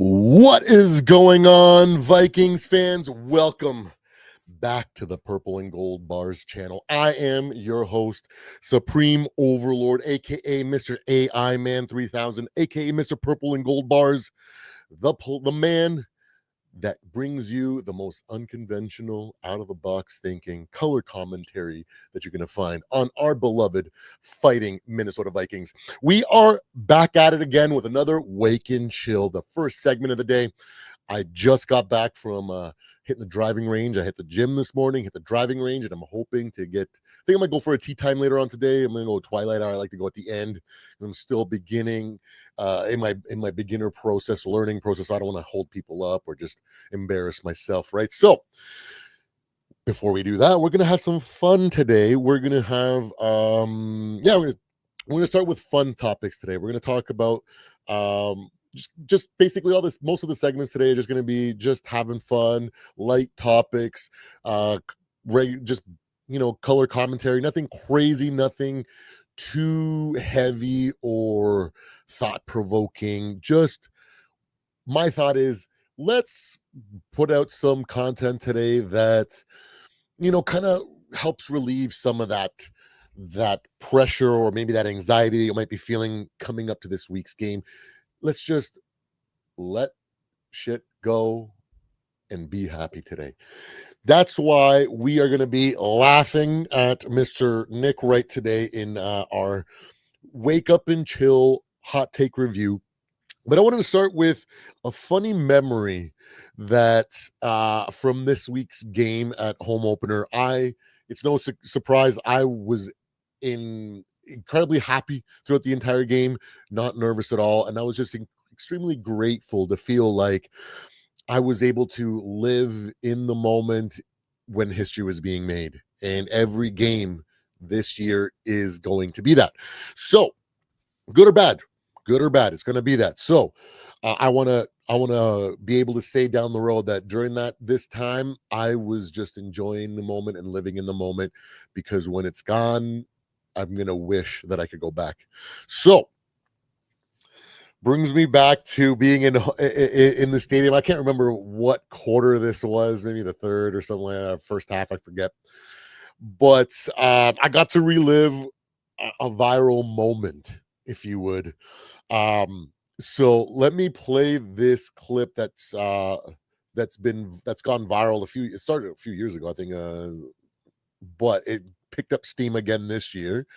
What is going on, Vikings fans? Welcome back to the Purple and Gold Bars channel. I am your host, Supreme Overlord, aka Mr. AI Man 3000, aka Mr. Purple and Gold Bars, the man that brings you the most unconventional, out of the box thinking color commentary that you're going to find on our beloved fighting Minnesota Vikings. We are back at it again with another Wake and Chill, the first segment of the day. I just got back from hitting the driving range. I hit the gym this morning, hit the driving range, and I'm hoping to I think I might go for a tea time later on today. I'm going to go twilight hour. I like to go at the end. I'm still beginning in my beginner process, learning process. I don't want to hold people up or just embarrass myself, right? So before we do that, we're going to have some fun today. We're going to have, we're going to start with fun topics today. We're going to talk about just basically all this. Most of the segments today are just going to be just having fun, light topics, just color commentary, nothing crazy, nothing too heavy or thought provoking. Just my thought is, let's put out some content today that kind of helps relieve some of that pressure or maybe that anxiety you might be feeling coming up to this week's game. Let's just let shit go and be happy today. That's why we are going to be laughing at Mr. Nick Wright today in our Wake Up and Chill hot take review. But I wanted to start with a funny memory that from this week's game at home opener. It's no surprise I was incredibly happy throughout the entire game, not nervous at all, and I was just extremely grateful to feel like I was able to live in the moment when history was being made, and every game this year is going to be that. So, good or bad, it's going to be that. So, I want to be able to say down the road that during this time I was just enjoying the moment and living in the moment, because when it's gone, I'm going to wish that I could go back. So, brings me back to being in the stadium. I can't remember what quarter this was, maybe the third or something like that, first half, I forget. But I got to relive a viral moment, if you would. So let me play this clip that's gone viral. It started a few years ago, I think, but it picked up steam again this year.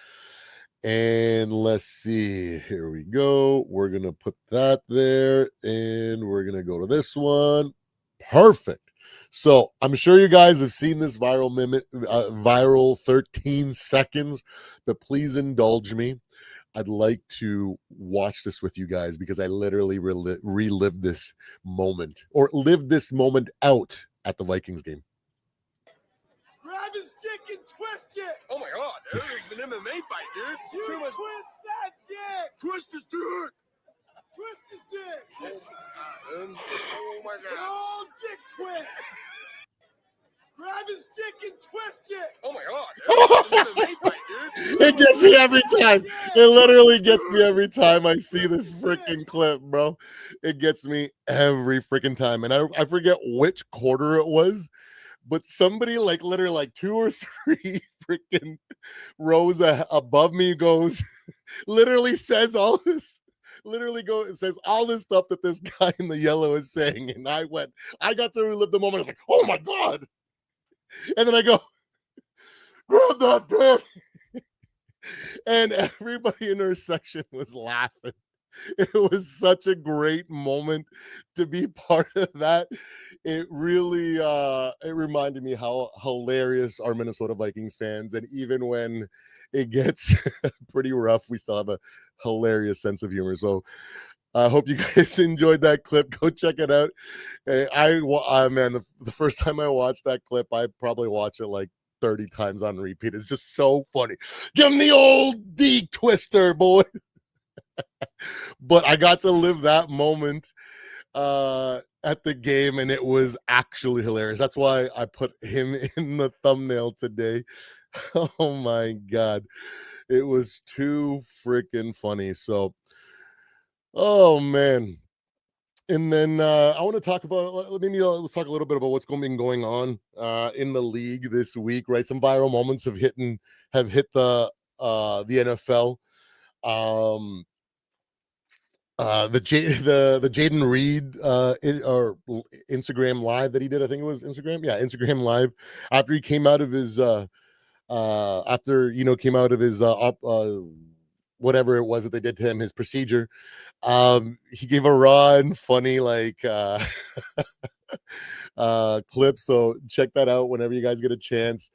And let's see, here we go. We're going to put that there, and we're going to go to this one. Perfect. So I'm sure you guys have seen this viral 13 seconds, but please indulge me. I'd like to watch this with you guys because I literally relived this moment, or lived this moment out at the Vikings game. Grab his dick and twist it! Oh my god, dude, this is an MMA fight, dude. You Too much. twist that dick! Twist his dick! Twist his dick! Oh my god. Oh, dick twist! Grab his dick and twist it! Oh my god, dude, this is an MMA fight, dude. It gets me every time. It literally gets me every time I see this freaking clip, bro. It gets me every freaking time. And I forget which quarter it was, but somebody literally 2 or 3 freaking rows above me goes, literally says all this. It says all this stuff that this guy in the yellow is saying. And I got to relive the moment. I was like, oh my God. And then I go, grab that dick. And everybody in her section was laughing. It was such a great moment to be part of that. It really it reminded me how hilarious our Minnesota Vikings fans, and even when it gets pretty rough, we still have a hilarious sense of humor. So I hope you guys enjoyed that clip. Go check it out. Man, the first time I watched that clip, I probably watched it like 30 times on repeat. It's just so funny. Give him the old D twister, boy. But I got to live that moment at the game, and it was actually hilarious. That's why I put him in the thumbnail today. Oh my God. It was too freaking funny. So, oh man. And then I want to talk about maybe let's talk a little bit about what's going on in the league this week, right? Some viral moments have hit the NFL. Um, the Jaden Reed Instagram live that he did. I think it was Instagram. Yeah, Instagram live after he came out of his after came out of his whatever it was that they did to him, his procedure. He gave a raw and funny clip, so check that out whenever you guys get a chance.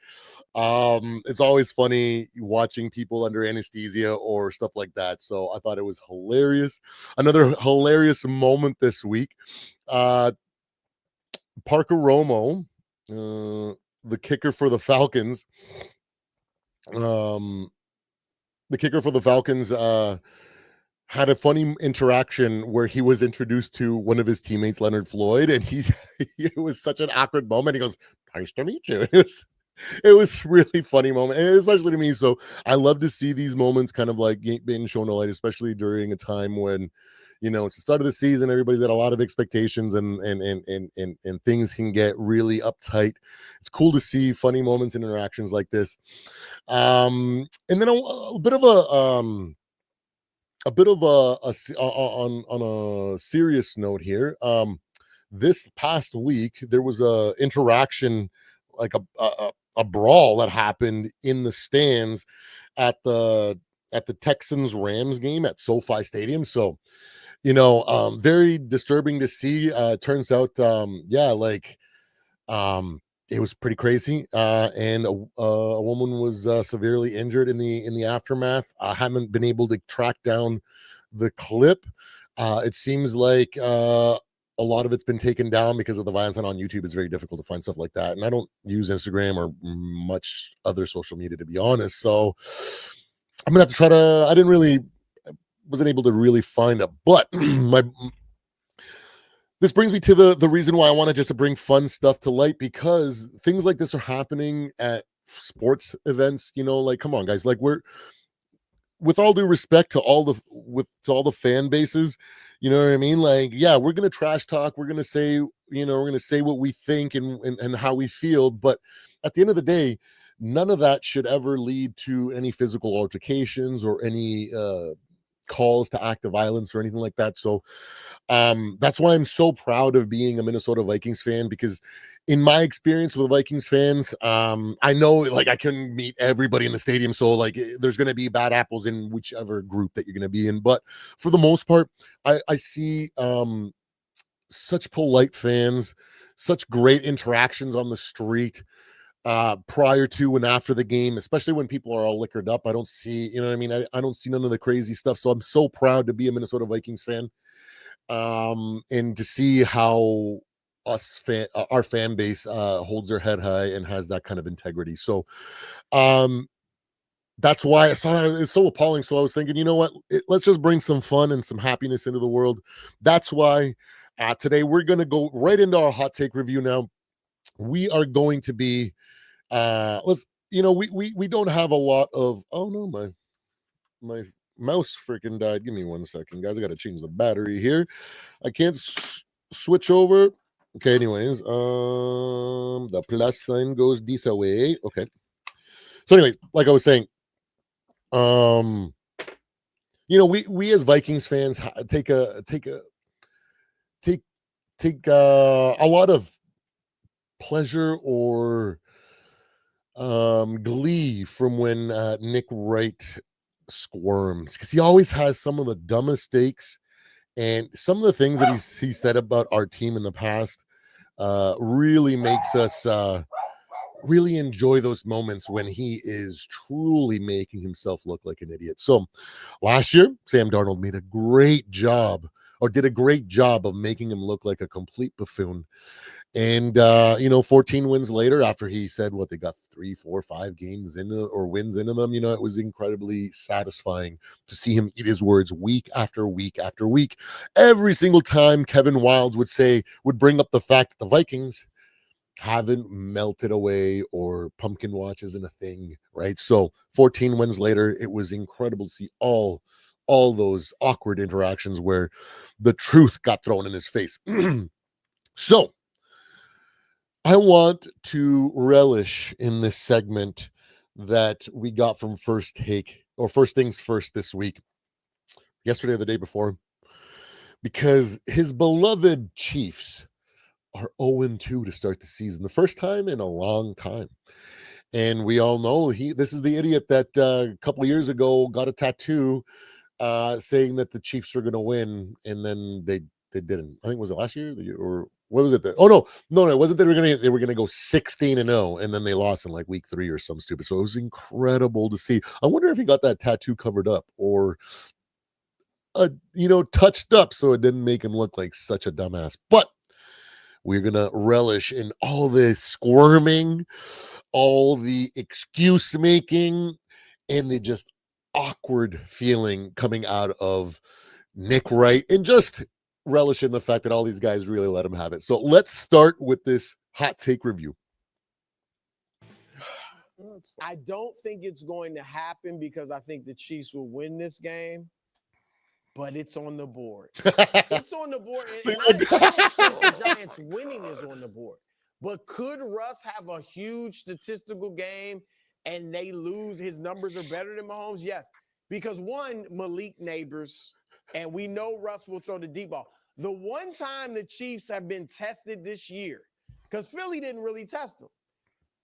It's always funny watching people under anesthesia or stuff like that, so I thought it was hilarious. Another hilarious moment this week, uh Parker Romo, the kicker for the Falcons, um the kicker for the Falcons had a funny interaction where he was introduced to one of his teammates, Leonard Floyd, and it was such an awkward moment. He goes, "Nice to meet you." It was really funny moment, and especially to me. So I love to see these moments kind of like being shown to light, especially during a time when it's the start of the season. Everybody's got a lot of expectations, and things can get really uptight. It's cool to see funny moments and interactions like this. And then a bit of on a serious note here. This past week there was a interaction, like a brawl that happened in the stands at the Texans Rams game at SoFi Stadium. So very disturbing to see. Turns out, yeah, like um it was pretty crazy, and a woman was severely injured in the aftermath. I haven't been able to track down the clip. It seems like a lot of it's been taken down because of the violence, and on YouTube it's very difficult to find stuff like that, and I don't use Instagram or much other social media, to be honest. So I'm gonna have to try to. I didn't really wasn't able to really find it, but my this brings me to the reason why I wanted just to bring fun stuff to light, because things like this are happening at sports events. Like, come on, guys. Like, we're with all due respect to all the fan bases, you know what I mean? Like, yeah, we're gonna trash talk. We're gonna say, we're gonna say what we think and how we feel. But at the end of the day, none of that should ever lead to any physical altercations or any calls to active violence or anything like that. So that's why I'm so proud of being a Minnesota Vikings fan, because in my experience with Vikings fans, I know, like, I can meet everybody in the stadium, so like there's going to be bad apples in whichever group that you're going to be in, but for the most part, I see such polite fans, such great interactions on the street, prior to and after the game, especially when people are all liquored up. I don't see, you know what I mean? I don't see none of the crazy stuff. So I'm so proud to be a Minnesota Vikings fan, and to see how our fan base holds their head high and has that kind of integrity. So um that's why I saw that it's so appalling. So I was thinking, you know what, let's just bring some fun and some happiness into the world. That's why today we're going to go right into our hot take review. Now we are going to be let's we don't have a lot of, oh no, my mouse freaking died. Give me 1 second, guys. I got to change the battery here. I can't switch over. Okay, anyways, the plus sign goes this way. Okay. So, anyways, like I was saying, um, we as Vikings fans take a lot of pleasure or glee from when Nick Wright squirms, because he always has some of the dumbest takes, and some of the things that he said about our team in the past really makes us really enjoy those moments when he is truly making himself look like an idiot. So last year, Sam Darnold made a great job, or did a great job of making him look like a complete buffoon. And 14 wins later, after he said what they got 3, 4, 5 games into, or wins into them, it was incredibly satisfying to see him eat his words week after week after week. Every single time Kevin Wildes would bring up the fact that the Vikings haven't melted away or pumpkin watch isn't a thing, right? So 14 wins later, it was incredible to see all all those awkward interactions where the truth got thrown in his face. So I want to relish in this segment that we got from First Take, or First Things First, this week, yesterday or the day before, because his beloved Chiefs are 0-2 to start the season, the first time in a long time. And we all know this is the idiot that a couple of years ago got a tattoo saying that the Chiefs were going to win, and then they didn't. I think, was it last year, or what was it? Oh no, it wasn't. They were going to go 16-0, and then they lost in like week 3 or some stupid. So it was incredible to see. I wonder if he got that tattoo covered up or touched up so it didn't make him look like such a dumbass. But we're going to relish in all the squirming, all the excuse making, and the just awkward feeling coming out of Nick Wright, and just relish in the fact that all these guys really let him have it. So let's start with this hot take review. I don't think it's going to happen because I think the Chiefs will win this game, but it's on the board. It's on the board. And I don't think the Giants winning is on the board. But could Russ have a huge statistical game and they lose? His numbers are better than Mahomes? Yes. Because one, Malik Neighbors, and we know Russ will throw the deep ball. The one time the Chiefs have been tested this year, because Philly didn't really test them.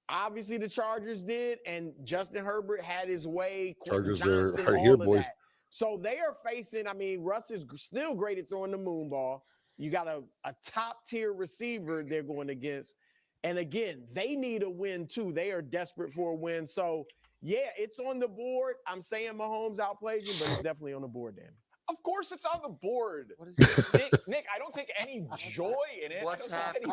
Obviously, the Chargers did, and Justin Herbert had his way. Chargers Johnston, are all here, of boys. that. So they are facing, Russ is still great at throwing the moon ball. You got a top-tier receiver they're going against. And again, they need a win, too. They are desperate for a win. So, yeah, it's on the board. I'm saying Mahomes outplays you, but it's definitely on the board, Dan. Of course it's on the board. What is Nick, I don't take any joy in it. What's I don't happening?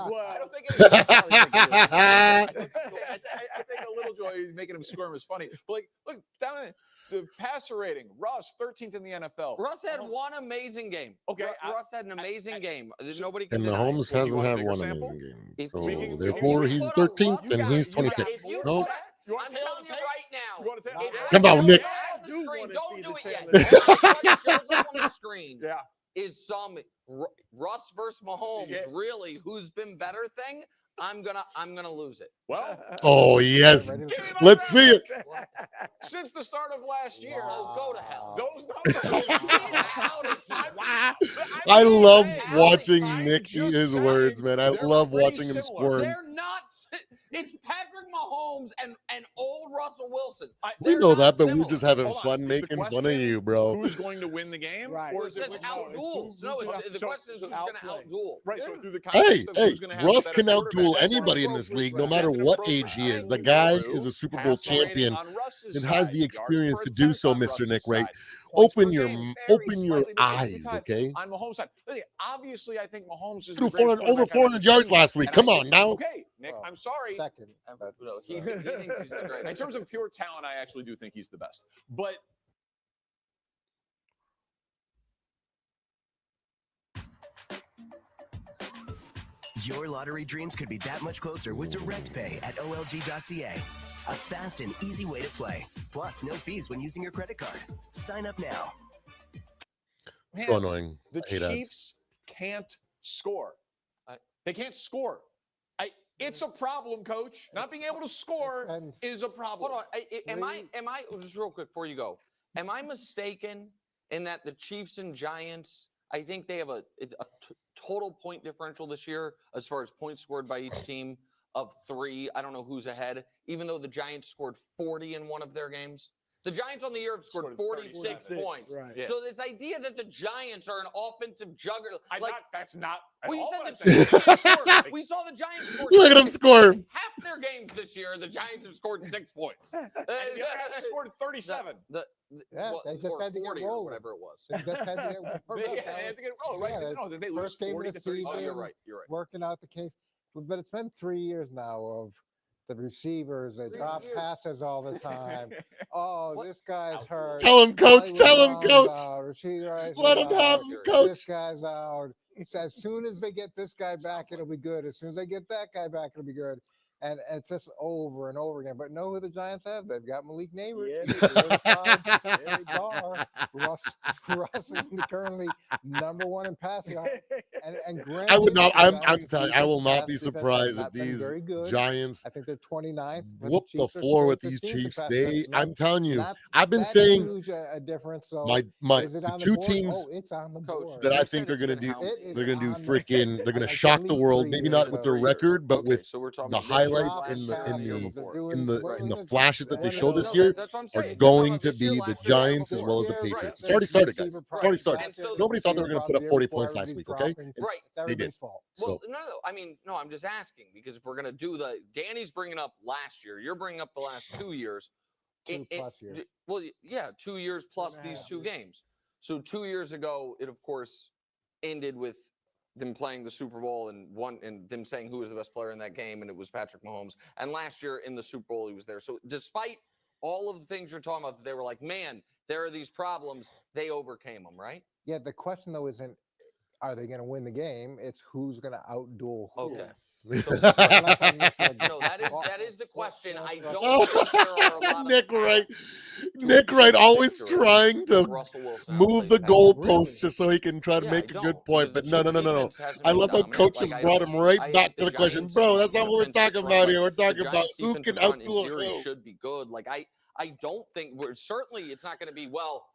take any I think a little joy making him squirm is funny. But look down at the passer rating. Russ, 13th in the NFL. Russ had one amazing game. Okay, Russ had an amazing game. Nobody And can deny it. Mahomes Well, hasn't do you want a had bigger one sample? amazing game. If So you- therefore, if you he's put a 13th Russ- and he's If 26. you No. put- You want I'm tail telling of you tape? right now. You want to take? If Come I on, show Nick. you I on the do screen, wanna don't see do the it tail yet. of tape. What shows up on the screen Yeah. is some Russ versus Mahomes. Yeah. Really, who's been better thing? I'm gonna lose it. Well, Oh, yes. give me my Let's see it. sample. Since the start of last year, Oh, go to hell. those numbers. Get out of here. Wow. I love saying, watching I'm Nick eat just his saying words, man. I they're love pretty watching him similar. squirm. They're not. It's Patrick Mahomes and old Russell Wilson. We They're know not that, but we're similar. just having Hold on. fun Is the making fun of question you, bro. Who's going to win the game? Right. Or It is it says which- outduels. No, the So- question is so who's going to outplay. outduel. Right. So through the Hey, context of hey, who's going to have Russ the can better outduel quarterback, that's anybody an in this appropriate- league, no that's matter an what appropriate age he is. The time guy to is a Super Bowl passer rating champion on Russ's and has side, the yards experience per to do attempt so, on Mr. Russ's Nick Wright. side, points per Open your game, very open your slightly different eyes, time okay? on Mahomes' side. Listen, obviously, I think Mahomes is Threw the greatest 400 over quarterback I've ever 400 yards seen. last week. And Come I on think- now. Okay, Nick, Well, I'm sorry. Second. No, he thinks he's the greatest. In terms of pure talent, I actually do think he's the best. But Your lottery dreams could be that much closer with Direct Pay at OLG.ca. A fast and easy way to play. Plus, no fees when using your credit card. Sign up now. It's man, so annoying. the I hate ads. Chiefs can't score. They can't score. It's a problem, Coach. Not being able to score And is a problem. Hold on. Am I just real quick before you go? Am I mistaken in that the Chiefs and Giants? I think they have a total point differential this year as far as points scored by each team of 3. I don't know who's ahead, even though the Giants scored 40 in one of their games. The Giants on the year have scored 46 points. Right. Yeah. So this idea that the Giants are an offensive juggernaut, That's not. At well, you all said what the I'm saying. Chiefs can't score. We saw the Giants score. Look at him 6 score. Half their games this year, the Giants have scored 6 points. And the other half, they scored 37. Yeah, they just or had to get 40 or rolling. whatever it was. they just had to get They had to get rolling, right? Yeah, No, did they lose first game of 40 the to 37? Oh, you're season. right. You're right. working out the case. But it's been 3 years now of the receivers. They 3 drop years. passes all the time. Oh, What? this guy's hurt. Tell him, coach. Hollywood Tell him, Brown's coach. out. Rasheed Rice Let is him have out. him, This coach. guy's out. It's as soon as they get this guy back, it'll be good. As soon as they get that guy back, it'll be good. And it's just over and over again. But know who the Giants have? They've got Malik Neighbors. Yeah, He's a really fine star. Russ is currently number one in passing yards. And granted, I would not. the I'm Giants' telling. I will defense, not pass be defense has surprised if not been these very good. Giants I think they're 29th. But whoop the Chiefs are floor still with these 15th in Chiefs. pass defense. I'm telling you, Not I've been that saying huge a difference. So my is it the on the two board? teams Oh, it's on the Coach, board. that I you think said are it's gonna been do. how many It They're is gonna do on the- freaking. They're gonna like shock at the least world. 3 Maybe years not with ago. their 3 years. record, but Okay, with so we're talking the about this year, highlights last in year, the and the year passes, before. doing in the what in the was it? flashes that they When show the- this No, year that's what I'm are saying. We're talking going about to this year, be the last year, and the year Giants as before. well as the year, Patriots. It's the already started, receiver guys. It's prop already is started. And dropping, so the Nobody thought they were receiver gonna put prop up the year 40 before, points last everybody's week. Okay, dropping. Right. It's everybody's fault. Well, so no, I mean, no, I'm just asking because if we're gonna do Danny's bringing up last year, you're bringing up the last 2 years. 2+ years. Well, yeah, 2 years plus and a these half 2 years. games. So 2 years ago, it of course ended with them playing the Super Bowl and them saying who was the best player in that game, and it was Patrick Mahomes. And last year in the Super Bowl, he was there. So despite all of the things you're talking about, they were like, man, there are these problems. They overcame them, right? Yeah, the question though isn't are they going to win the game? It's who's going to outduel who. Okay. Unless I misread that. No, that is the question. I Well, don't think there are a lot of Nick Wright, paths to Nick Wright, achieve always victory trying to when Russell Wilson move outplays the Patrick goalposts Really? just so he can try to Yeah, I make a good don't, point. because But the no. Chiefs' defense hasn't I been love how dominant. coach Like, just I brought don't- him right I back think to the the question. Giants' Bro, that's not what we're defensive talking front- about like, here. We're the talking about Giants' who defensive can front, in outdo theory, who. should be good. Like, I don't think certainly it's not going to be, well,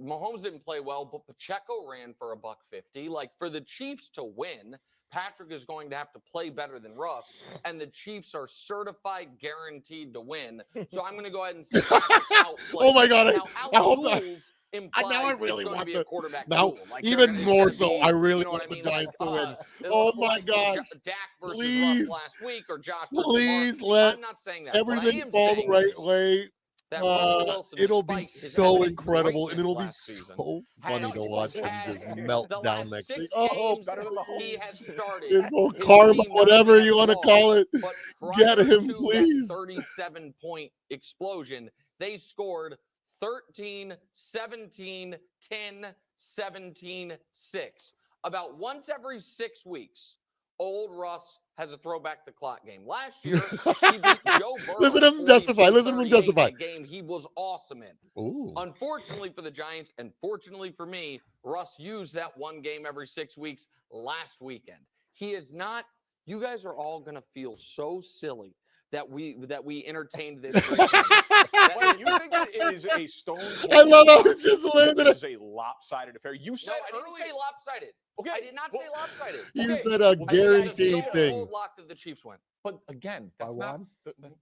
Mahomes didn't play well, but Pacheco ran for $150. Like, for the Chiefs to win, Patrick is going to have to play better than Russ, and the Chiefs are certified guaranteed to win. So I'm going to go ahead and say Patrick outplays. Oh my God, Now, I hope that. outduels implies Now I it's really going to want be a the quarterback now duel. Like, even it's more gonna so. be, I really you know want what I the mean? Giants to win. Like, Oh my like God! Dak versus Please, Russ last week, or Josh versus Lamar. please let I'm not saying that. What I everything am fall the saying right is way. that Russell Wilson, It'll be despite his so evident incredible, and greatness it'll be last season, so funny to watch him just melt the down last next week. 6 Oh, games he has started, this whole his karma, team not whatever only you has want to lost, call it, but get prior him, to please. that 37-point explosion, they scored 13, 17, 10, 17, 6. About once every 6 weeks, old Russ has a throwback the clock game. Last year, he beat Joe Burrow. Listen to him justify. Listen to him 42-38 justify. in a game he was awesome in. Ooh. Unfortunately for the Giants, and fortunately for me, Russ used that one game every 6 weeks last weekend. He is not. You guys are all gonna feel so silly that we entertained this. Wait, you think it is a stone cold? I love how it's lock just that literally. this is a lopsided affair. You No, said I didn't earlier. say lopsided. Okay, I did not say lopsided. You Okay, said a well, I think it's a guaranteed stone thing. cold lock that the Chiefs win. but again, By that's not. one?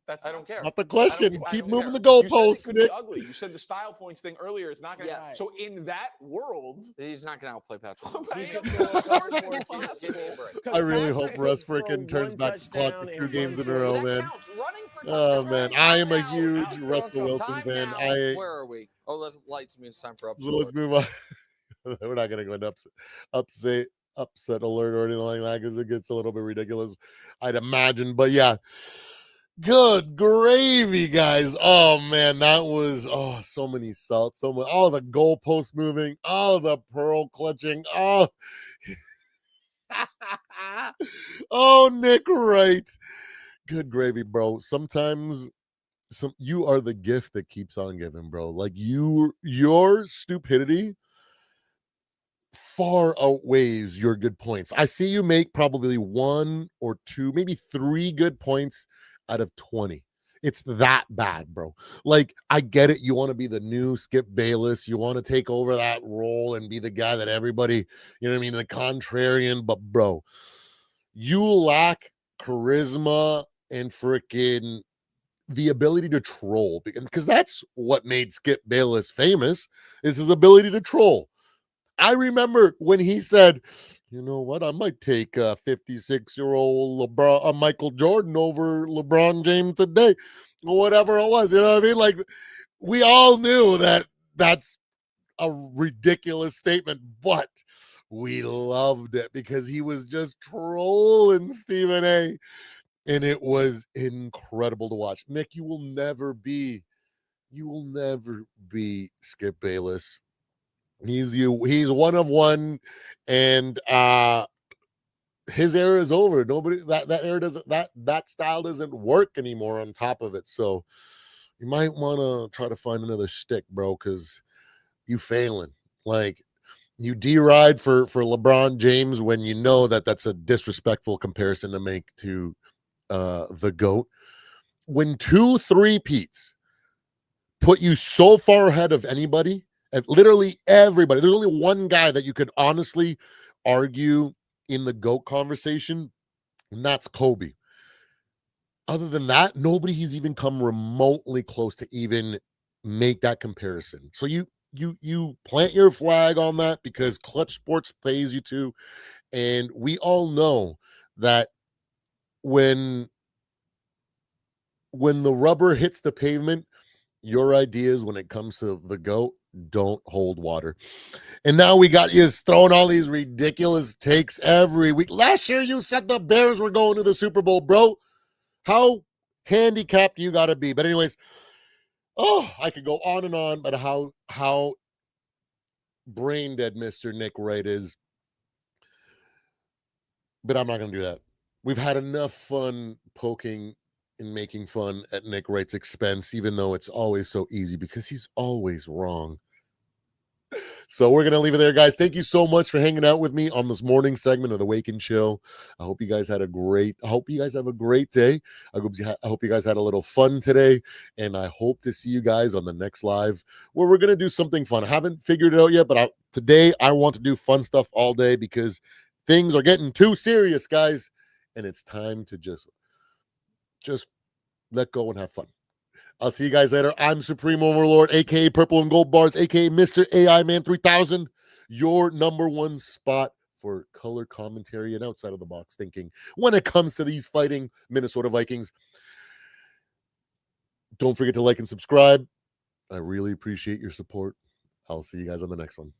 That's I don't care. Not the question. I Keep don't moving care. the You said it goalposts, could Nick. be ugly. You said the style points thing earlier is not going to. Yes. So in that world, He's not going to outplay Patrick. But He I could mean, throw a of couple course more it's TDs. Give me a possible. break. I really Patrick hope Russ could throw freaking turns one back the clock touchdown to and 2 games run in a for row, That man. counts. Running for Oh touchdowns. man, Time I am a out. huge Out. Russell Wilson Time fan. now. Where are we? Oh, let's lights me. It's time for So let's upset. move on. We're not gonna go into upset alert or anything like that because it gets a little bit ridiculous, I'd imagine. But yeah, good gravy, guys. Oh man, that was so many salts, so much. Oh, the goalpost moving. Oh, the pearl clutching. Oh, oh, Nick Wright. Good gravy, bro. Sometimes you are the gift that keeps on giving, bro. Like your stupidity far outweighs your good points. I see you make probably 1 or 2, maybe 3 good points out of 20. It's that bad, bro. Like, I get it. You want to be the new Skip Bayless. You want to take over that role and be the guy that everybody, you know what I mean, the contrarian. But, bro, you lack charisma and freaking the ability to troll, because that's what made Skip Bayless famous, is his ability to troll. I remember when he said, you know what, I might take a 56-year-old LeBron, Michael Jordan over LeBron James today, or whatever it was. You know what I mean? Like, we all knew that that's a ridiculous statement, but we loved it because he was just trolling Stephen A. And it was incredible to watch. Nick, you will never be Skip Bayless. He's one of one, and his era is over. Nobody that era doesn't that style doesn't work anymore on top of it. So you might want to try to find another stick, bro, because you failing. Like, you deride for LeBron James when you know that that's a disrespectful comparison to make to the GOAT. When 2-3-peats put you so far ahead of anybody, and literally everybody, there's only one guy that you could honestly argue in the GOAT conversation, and that's Kobe. Other than that, nobody has even come remotely close to even make that comparison. So you plant your flag on that because Clutch Sports pays you to, and we all know that when the rubber hits the pavement, your ideas when it comes to the GOAT don't hold water. And now we got you throwing all these ridiculous takes every week. Last year you said the Bears were going to the Super Bowl, bro. How handicapped you got to be? But anyways, I could go on and on about how brain dead Mr. Nick Wright is. But I'm not going to do that. We've had enough fun poking and making fun at Nick Wright's expense, even though it's always so easy because he's always wrong. So we're going to leave it there, guys. Thank you so much for hanging out with me on this morning segment of the Wake and Chill. I hope you guys have a great day. I hope you guys had a little fun today, and I hope to see you guys on the next live where we're going to do something fun. I haven't figured it out yet, but today I want to do fun stuff all day because things are getting too serious, guys, and it's time to just let go and have fun. I'll see you guys later. I'm Supreme Overlord, aka Purple and Gold Bars, aka Mr. AI Man 3000, your number one spot for color commentary and outside of the box thinking when it comes to these fighting Minnesota Vikings. Don't forget to like and subscribe. I really appreciate your support. I'll see you guys on the next one.